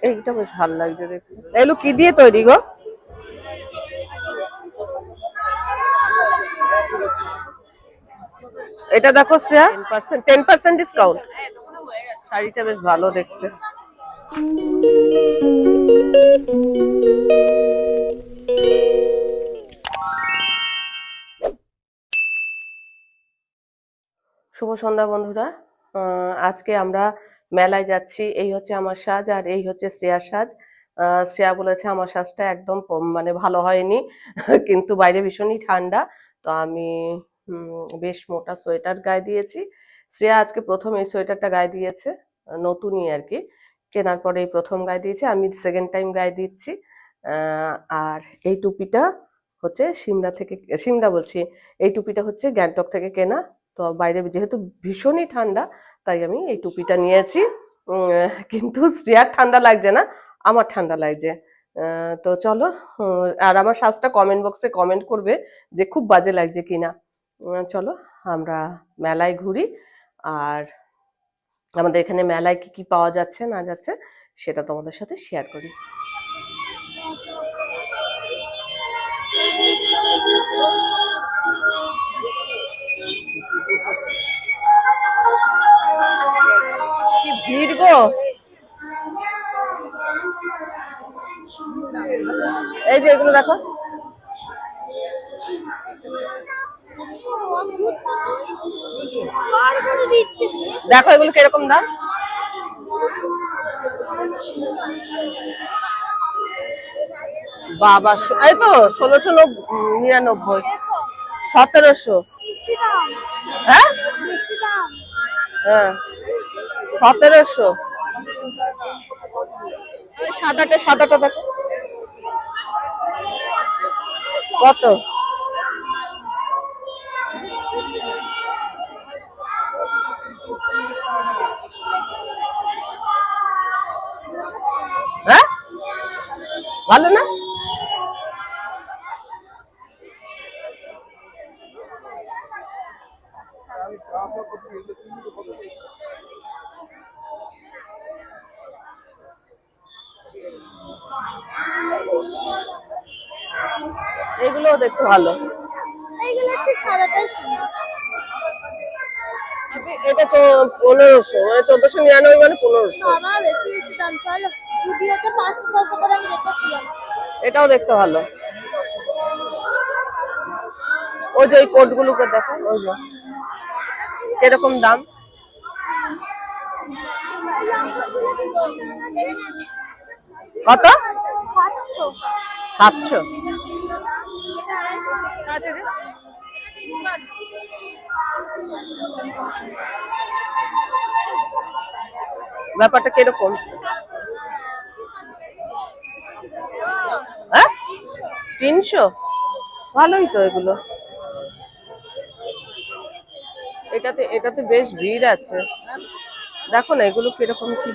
এইটা বেশ ভালো লাগছে দেখতে। এগুলো কি দিয়ে তৈরি গো? এটা দেখো শ্রেয়া, 10% ডিসকাউন্ট। শাড়িটা বেশ ভালো দেখতে। শুভ সন্ধ্যা বন্ধুরা। আজকে আমরা মেলায় যাচ্ছি। এই হচ্ছে আমার সাজ আর এই হচ্ছে শ্রেয়ার সাজ। শ্রেয়া বলেছে আমার সাজটা একদম মানে ভালো হয়নি কিন্তু বাইরে ভীষণই ঠান্ডা, তো আমি বেশ মোটা সোয়েটার গায়ে দিয়েছি। শ্রেয়া আজকে প্রথম এই সোয়েটারটা গায়ে দিয়েছে, নতুনই আর কি, কেনার পরে এই প্রথম গায়ে দিয়েছে, আমি সেকেন্ড টাইম গায়ে দিচ্ছি। আর এই টুপিটা হচ্ছে সিমলা বলছি, এই টুপিটা হচ্ছে গ্যাংটক থেকে কেনা। তো বাইরে যেহেতু ভীষণই ঠান্ডা তাই আমি এই টুপিটা নিয়েছি। কিন্তু শ্রেয়ার ঠান্ডা লাগছে না, আমার ঠান্ডা লাগছে। তো চলো, আর আমার সাজটা কমেন্ট বক্সে কমেন্ট করবে যে খুব বাজে লাগছে কিনা। চলো আমরা মেলায় ঘুরি, আর আমাদের এখানে মেলায় কি কি পাওয়া যাচ্ছে না যাচ্ছে সেটা তোমাদের সাথে শেয়ার করি। কি ভিড় গো! এই যে এগুলো দেখো, দেখো এগুলো কিরকম দাম। বাবা, এই তো 1699, 1700। হ্যাঁ হ্যাঁ, 1700। সাদাটা দেখো কত। হ্যাঁ, ভালো না? এগুলো দেখতে ভালো। এইগুলো হচ্ছে সাদাটাই সুন্দর। এটা তো 1500, মানে 1499 মানে 1500। বাবা বেশি বেশি দাম। চলো, ভিডিওতে 500-600 করে আমি দেখেছিলাম। এটাও দেখতে ভালো। ওই যে ওই কোটগুলোকে দেখো, ওই যে কিরকম দাম। কত? 700। ব্যাপারটা কিরকম? হ্যাঁ, 300। ভালোই তো এগুলো। এটাতে বেশ ভিড় আছে, দেখো না এগুলো কিরকম কি।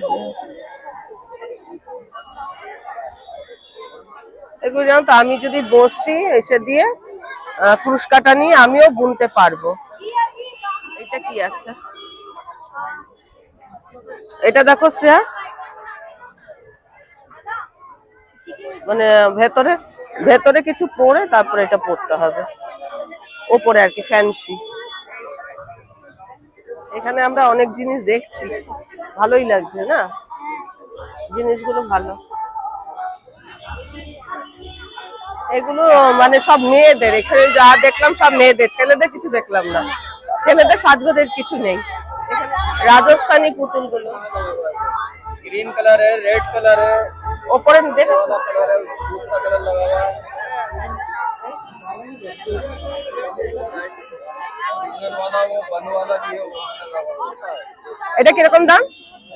এগুলো জানো তো, আমি যদি বসি এসে দিয়ে ক্রুশ কাটা নিয়ে আমিও বুনতে পারবো। এটা কি আছে? এটা দেখো শ্রেয়া, মানে ভেতরে ভেতরে কিছু পরে তারপরে এটা পরতে হবে, ওপরে আর কি ফ্যান্সি। এখানে আমরা অনেক জিনিস দেখছি, ভালোই লাগছে না জিনিসগুলো, ভালো। এগুলো মানে সব মেয়েদের, এখানে যা দেখলাম সব মেয়েদের, ছেলেদের কিছু দেখলাম না, ছেলেদের সাজগোজের কিছু নেই। রাজস্থানী পুতুলগুলো ग्रीन कलर है, रेड कलर है, ওপরে দেখেছো? कलर है, दूसरा कलर लगा हुआ है। ओरिजिनल वाला वो बन वाला भी है, वो लगा हुआ है। এটা কিরকম দাম?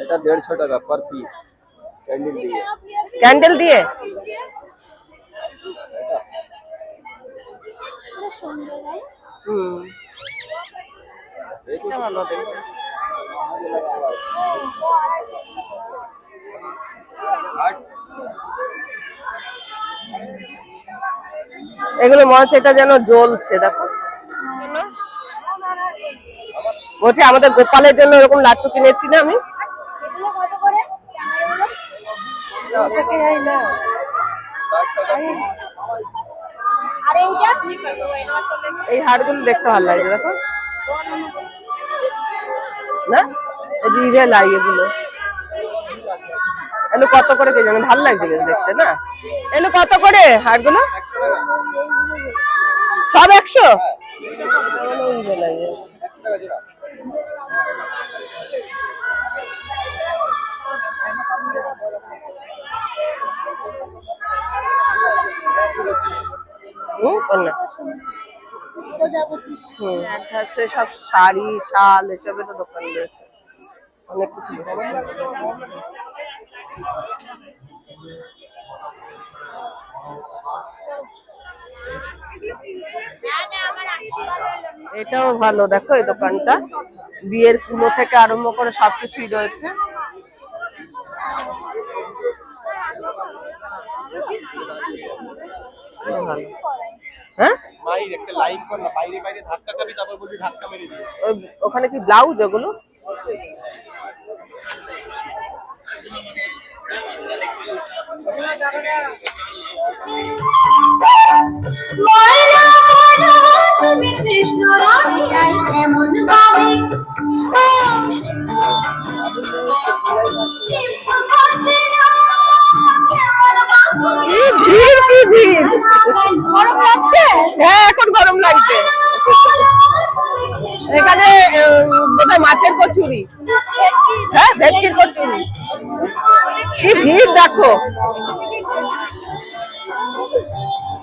এটা 150 টাকা পার পিস, ক্যান্ডেল দিয়ে। ক্যান্ডেল দিয়ে? হুম, এটা ভালো দেখতে। এগুলো মনে হচ্ছে এটা যেন জ্বলছে, দেখো। বলছি আমাদের গোপালের জন্য এরকম লাড্ডু কিনেছি না আমি। এগুলো কত করে? আর এইটা এই হারগুলো দেখতে ভালো লাগছে দেখো না, এই যে ইরে লাই এগুলো এগুলো কত করে কে জানে, ভালো লাগছে বেশ দেখতে না। এগুলো কত করে হারগুলো? সব 100? ইরে লাই আছে। একধারে সব শাড়ি শাল এসবের দোকান রয়েছে, অনেক কিছু বসেছে। এটাও ভালো দেখো এই দোকানটা, বিয়ের কুলো থেকে আরম্ভ করে সবকিছুই রয়েছে। ভালো। হ্যাঁ ওখানে কি ব্লাউজ ওগুলো? গরম লাগছে? হ্যাঁ এখন গরম লাগছে। এখানে বোধহয় মাছের কচুরি, হ্যাঁ ভেটকির কচুরি। কি ভিড় দেখো।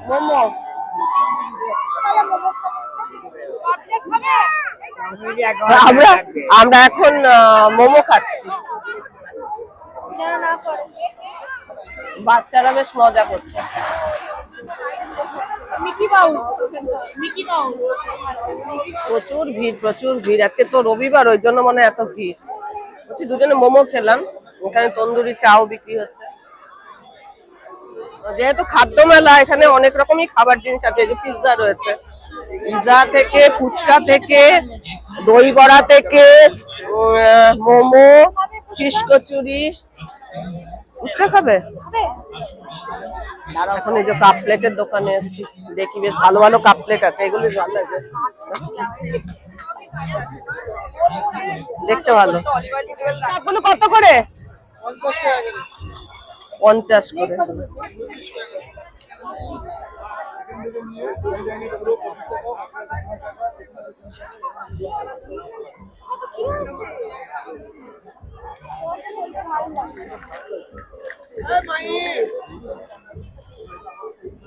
মোমো আমরা এখন মোমো খাচ্ছি। বাচ্চারা বেশ মজা করছে। প্রচুর ভিড় প্রচুর ভিড়, আজকে তো রবিবার ওই জন্য মনে হয় এত ভিড়। বলছি দুজনে মোমো খেলাম, এখানে তন্দুরি চাও বিক্রি হচ্ছে। যেহেতু খাদ্য মেলা এখানে অনেক রকমই খাবার জিনিস আছে, যে পিৎজা রয়েছে, পিৎজা থেকে ফুচকা থেকে দই বড়া থেকে মোমো ফিশ কচুরি। ফুচকা খাবে? এখন এই যে কাপ প্লেটের দোকানে এসেছি, দেখি বেশ ভালো ভালো কাপ প্লেট আছে, এগুলো ভালো লাগে দেখতে। ভালো কাপগুলো কত করে? 50 করে।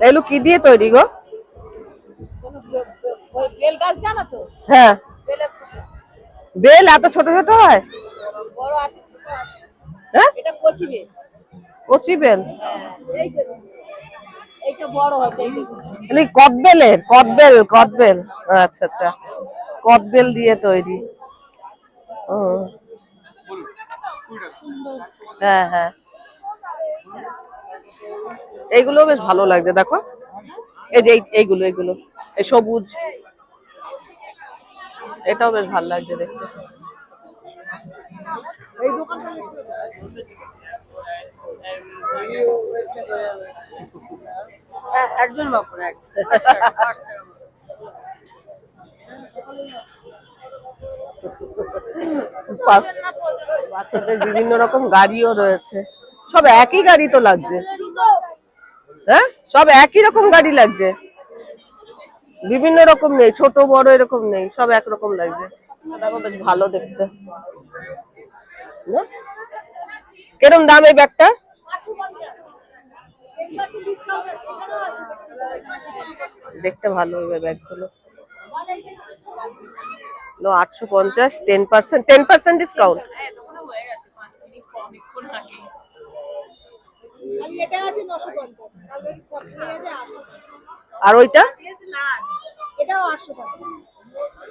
এগুলো কি দিয়ে তৈরি গো? বেল গাছ জানো তো? হ্যাঁ বেল এত ছোট ছোট হয়? বড় আছে ছোট আছে। হ্যাঁ এটা কচি বেল। কচি বেল? এইটা বড় হচ্ছে এই দেখুন। এই কদবেলের কদবেল কদবেল, আচ্ছা আচ্ছা কদবেল দিয়ে তৈরি। ও হ্যাঁ হ্যাঁ এইগুলো বেশ ভালো লাগছে দেখো, এই যে এইগুলো এইগুলো এই সবুজ, এটাও বেশ ভালো লাগছে দেখতে। এই দোকানটা একজন বাপুর বাচ্চাদের বিভিন্ন রকম গাড়িও রয়েছে, সব একই গাড়ি তো লাগছে। হ্যাঁ সব একই রকম গাড়ি লাগছে, বিভিন্ন রকম নেই, ছোট বড় এরকম নেই, সব একরকম লাগছে। দেখো বেশ ভালো দেখতে। কিরম দাম এই ব্যাগটা? দেখতে ভালো হবে ব্যাগগুলো। 850, 10% ডিসকাউন্ট। আর ওইটা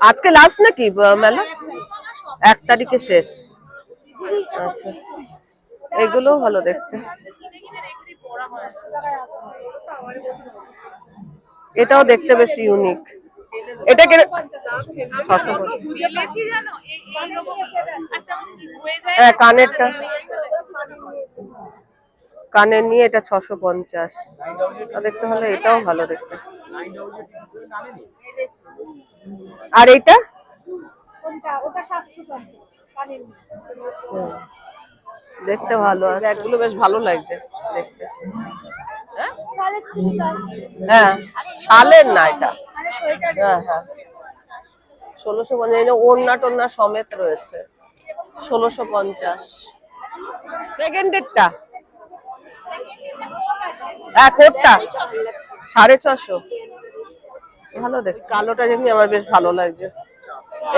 আজকে লাস্ট নাকি মেলা? 1 তারিখে শেষ। আচ্ছা এগুলো ভালো দেখতে। এটাও দেখতে বেশ ইউনিক। এটা কি 650? হ্যাঁ কানেরটা, কানের নিয়ে এটা 650। দেখতে হলে এটাও ভালো দেখতে। আর এইটা ওটা 750 কানের দেখতে ভালো আছে, ব্যাগগুলো বেশ ভালো লাগছে দেখতে। শালের চুড়িদার হ্যাঁ শালের না এটা, মানে সোয়েটার হ্যাঁ হ্যাঁ 1650। ওড়না টোড়না সমেত রয়েছে 1650। সেকেন্ডেরটা হ্যাঁ কোটটা 650। ভালো দেখ, কালোটা যেমনি আমার বেশ ভালো লাগছে।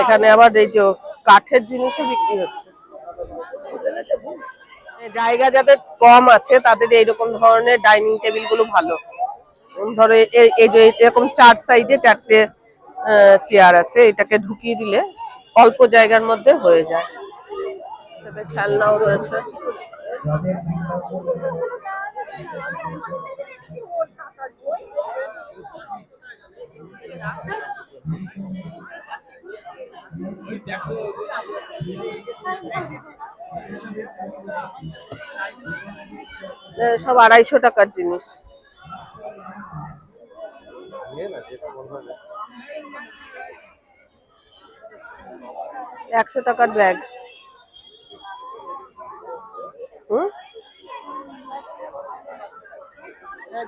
এখানে আবার এই যে কাঠের জিনিসও বিক্রি হচ্ছে। জায়গা যাদের কম আছে তাদের এইরকম ধরনের ডাইনিং টেবিল গুলো ভালো। ধরো এই যে এরকম 4 সাইডে 4টে চেয়ার আছে, এটাকে ঢুকিয়ে দিলে অল্প জায়গার মধ্যে হয়ে যায়। খেলনাও রয়েছে। সব 250 টাকার জিনিস। একশো টাকার ব্যাগ।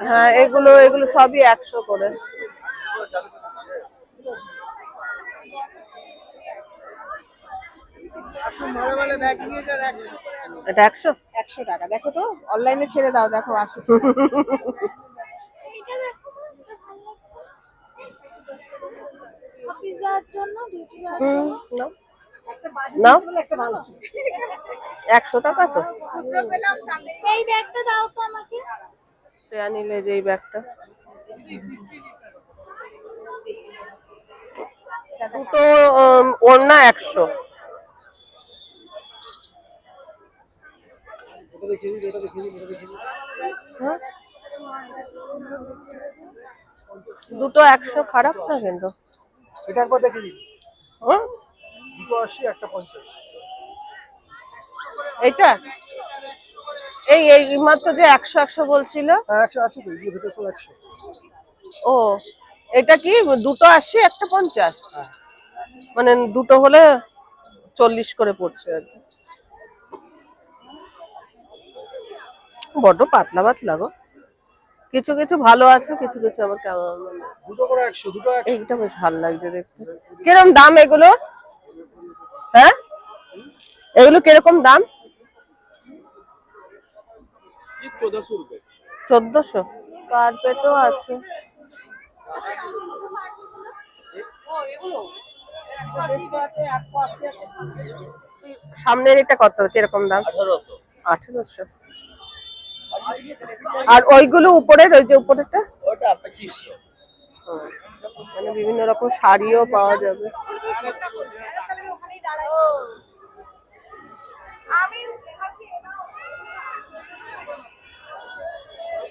হ্যাঁ এগুলো এগুলো সবই 100 করে। এটা 100 টাকা। দেখো তো অনলাইনে ছেড়ে দাও, দেখো 80। পিজার জন্য নাও একটা নাও, একটা ভালো 100 টাকা তো। এই ব্যাগটা দাও তো আমাকে। সে আনিলে যে এই ব্যাগটা, দুটো ওড়না 100। হ্যাঁ? দুটো 100 খারাপ না কিন্তু। এটার পর দেখি হ্যাঁ? 280 একটা 50। এইটা এই এই মাত্র যে 100 বলছিল। হ্যাঁ 100 আছে তো, এই ভিতরে সব 100। ও এটা কি দুটো 80 একটা 50? মানে দুটো হলে 40 করে পড়ছে আর কি। বড্ড পাতলা পাতলা গো। কিছু কিছু ভালো আছে, কিছু কিছু আবার কেমন। দুটো করে 100, দুটো 100। এইটা বেশ ভালো লাগছে দেখতে। কিরকম দাম এগুলো? হ্যাঁ এগুলো কিরকম দাম? 1400 रुपए। 1400। কার্পেটও আছে। সামনের এটা কত, কিরকম দাম? 1800। 1800। আর ওইগুলো উপরের, ওই যে উপরেরটা ওটা 2500। মানে বিভিন্ন রকম শাড়িও পাওয়া যাবে।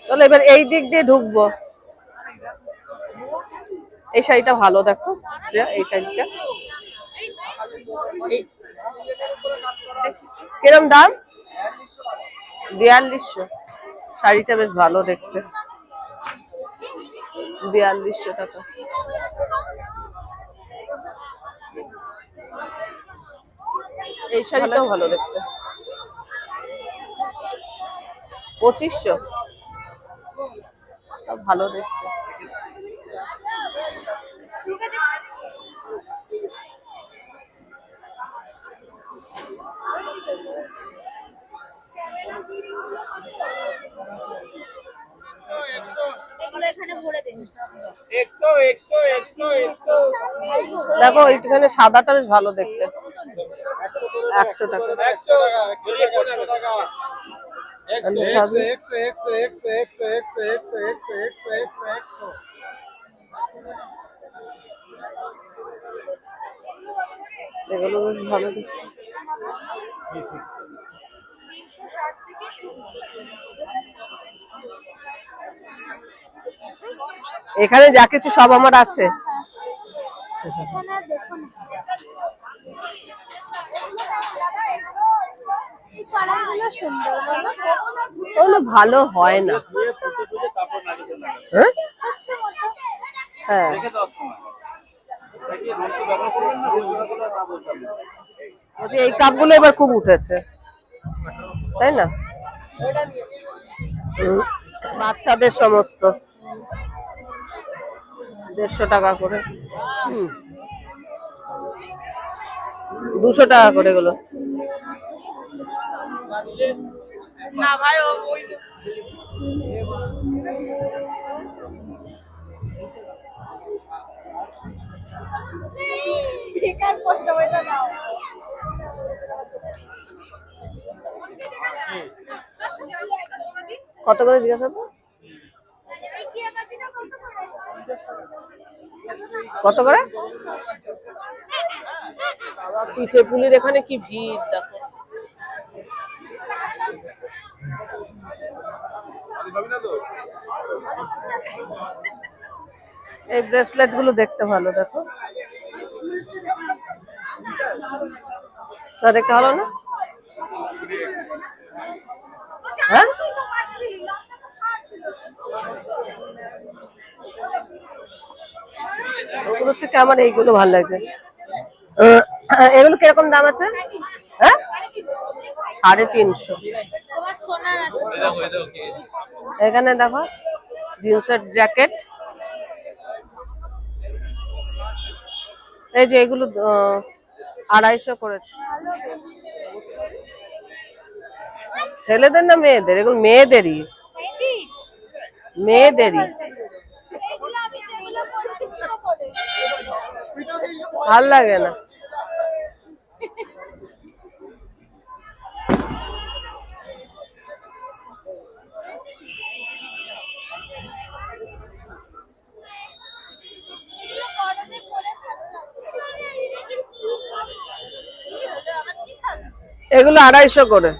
তাহলে এবার এই দিক দিয়ে ঢুকবো। এই শাড়িটা ভালো দেখো, এই শাড়িটা কিরম দাম? 4200। শাড়িটা বেশ ভালো দেখতে, 4200 টাকা। এই শাড়িটাও ভালো দেখতে, 2500। ভালো দেখতে। এগুলো এখানে ভরে দিন। 100 100 100 100। দেখো এইখানে সাদাটা বেশ ভালো দেখতে, 100 টাকা। 100 টাকা, 100 টাকা। 100 100 100 100 100 100। এগুলো বেশ ভালো দেখতে। এখানে যা কিছু সব আমার আছে। এখানে আর দেখুন এই কালারগুলো সুন্দর বলো ওগুলো ভালো হয় না। হ্যাঁ হ্যাঁ বলছি এই কাপগুলো এবার খুব উঠেছে, তাই না? বাচ্চাদের সমস্ত 150 টাকা করে, 200 টাকা করে এগুলো। না ভাই ওই বেকার পয়সা পয়সা দাও কত করে জিজ্ঞাসা তো? কত করে? বাবা পিঠে পুলির এখানে কি ভিড় দেখো। এই ব্রেসলেট গুলো দেখতে ভালো, দেখো তা দেখতে ভালো না? হ্যাঁ ওগুলো থেকে আমার এইগুলো ভালো লাগছে। এগুলো কিরকম দাম আছে? হ্যাঁ 350। তোমার সোনার আছে এখানে দেখো জিন্সের জ্যাকেট, এই যে এগুলো 250 করেছে। ছেলেদের না মেয়েদের? এগুলো মেয়েদেরই, মেয়েদেরই। এইগুলো আমি যেগুলো পরেছি দুটো পরে ভাল লাগে না। এগুলো গরমে পরে ভালো লাগে আবার কি খাবি এগুলো 250 করে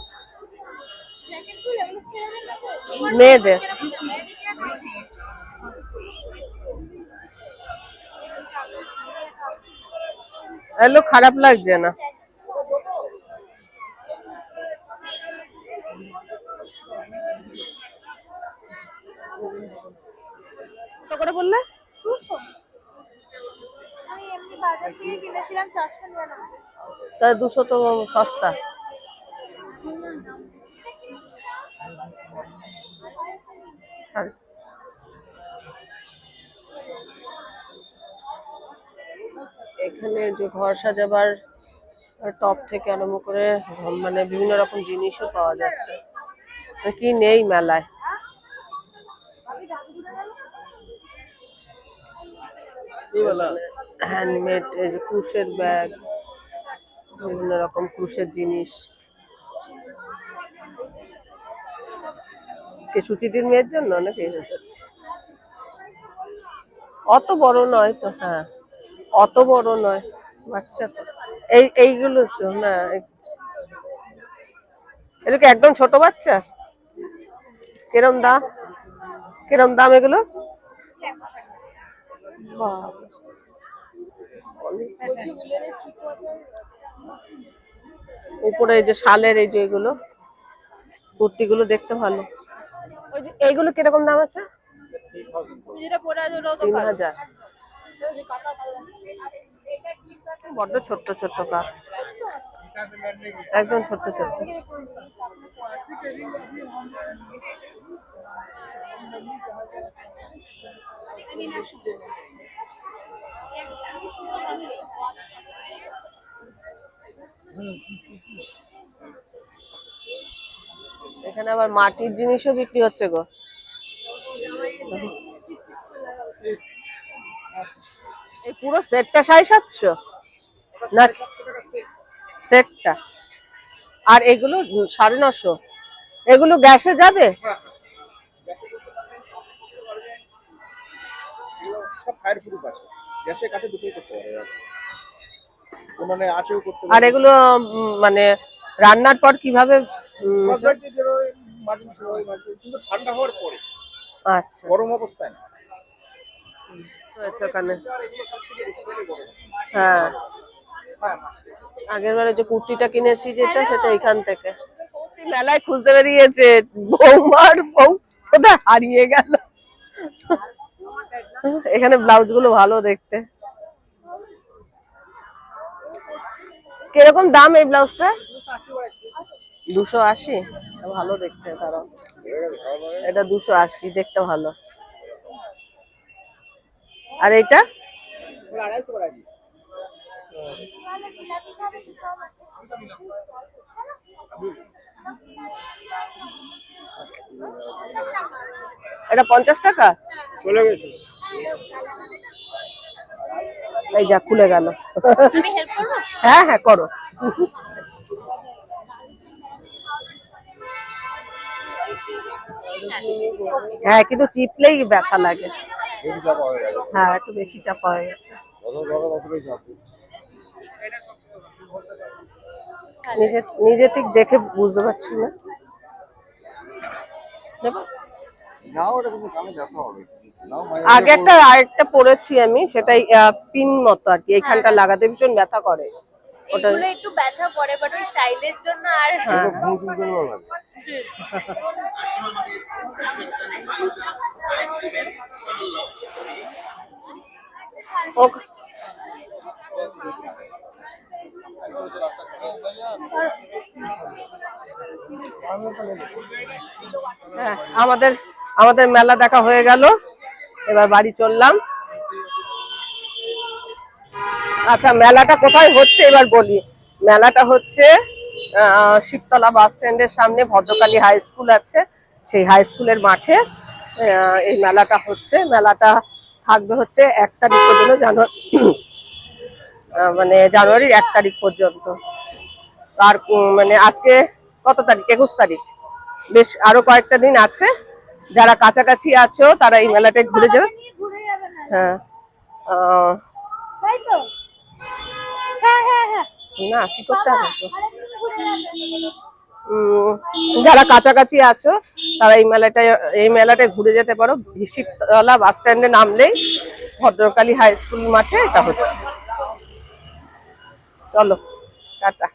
জ্যাকেট গুলো এগুলো ছেড়ে দেন না মেয়েদের। এগুলো খারাপ লাগছে না। কত করে বললে? 200 আমি এমনি বাজার থেকে কিনেছিলাম 499 তাহলে 200 তো সস্তা। এখানে যে ঘর সাজাবার টপ থেকে আরম্ভ করে মানে বিভিন্ন রকম জিনিসও পাওয়া যাচ্ছে। কি নেই মেলায়? হ্যান্ডমেড এই যে ক্রুশের ব্যাগ, বিভিন্ন রকম ক্রুশের জিনিস। কে সুচিতির মেয়ের জন্য নাকি? অত বড় নয় তো, হ্যাঁ অত বড় নয়, বাচ্চা তো। এইগুলো না, এটা কি একদম ছোট বাচ্চা? কিরম দাম, কিরম দাম এগুলো? বাবা, উপরে এই যে শালের এই যে এগুলো কুর্তিগুলো দেখতে ভালো। ওই যে এইগুলো কিরকম দাম আছে? 3000। বড্ড ছোট্ট ছোট্ট কাপ, একদম ছোট্ট ছোট্ট। এখানে আবার মাটির জিনিসও বিক্রি হচ্ছে গো। এই পুরো সেটটা 750 না? সেটটা আর এগুলো 950। এগুলো গ্যাসে যাবে? সব ফায়ার প্রুফ আছে, গ্যাসে কাঠে দুটোই করতে পারে, মানে আঁচেও করতে আর পারে। এগুলো মানে রান্নার পর কিভাবে? মাঝরাতে বেরোয়, মাঝে মাঝে হয়, মাঝে কিন্তু ঠান্ডা হওয়ার পরে, আচ্ছা গরম অবস্থায় না। রয়েছে ওখানে। হ্যাঁ, আগের বারে যে কুর্তিটা কিনেছি যেটা, সেটা এখান থেকে। মেলায় খুঁজতে বেরিয়েছে, বৌমার বউ কোথায় হারিয়ে গেল। এখানে ব্লাউজ গুলো ভালো দেখতে। কিরকম দাম এই ব্লাউজটা? 280। ভালো দেখতে, কারণ এটা 280, দেখতে ভালো। আর এটা 250 করে আছে। এটা 50 টাকা। চলে গেছে। এই যা খুলে গেল। আমি হেল্প করব? হ্যাঁ হ্যাঁ, করো। হ্যাঁ, কিন্তু চিপলেই ব্যথা লাগে। বেশি চাপ হয়ে গেছে। হ্যাঁ, একটু বেশি চাপা হয়ে গেছে। কতটাই চাপ। নিজে নিজে ঠিক দেখে বুঝতে পারছি না। নেবো? নাও, এটা কিন্তু কানে ব্যথা হবে। নাও, আগে আরেকটা পরেছি আমি, সেটাই পিন মতো আর কি, এখানটা লাগাতে ভীষণ ব্যথা করে। ওটা এগুলো একটু ব্যথা করে, বাট ওই স্টাইলের জন্য আর হ্যাঁ। ভুল তুলতে ভালো লাগে। হ্যাঁ, আমাদের আমাদের মেলা দেখা হয়ে গেল, এবার বাড়ি চললাম। আচ্ছা, মেলাটা কোথায় হচ্ছে এবার বলি। মেলাটা হচ্ছে শিবতলা বাস স্ট্যান্ডের সামনে ভদ্রকালী হাই স্কুল আছে, সেই হাই স্কুলের মাঠে এই মেলাটা হচ্ছে। মেলাটা থাকবে হচ্ছে 1 তারিখ পর্যন্ত, মানে জানুয়ারির 1 তারিখ পর্যন্ত। আর মানে আজকে কত তারিখ? 21 তারিখ। বেশ আরো কয়েকটা দিন আছে। যারা কাছাকাছি আছো তারা এই মেলাটায় ঘুরে যাবে। ঘুরে যাবে না, হ্যাঁ, তাই তো? হ্যাঁ হ্যাঁ হ্যাঁ, না কি করতে হবে তো। আরেকদিন ঘুরে যাবে। যারা কাছাকাছি আছো তারা এই মেলাটায় ঘুরে যেতে পারো। শিবতলা বাস স্ট্যান্ডে নামলেই ভদ্রকালী হাই স্কুল মাঠে এটা হচ্ছে। চলো, টাটা।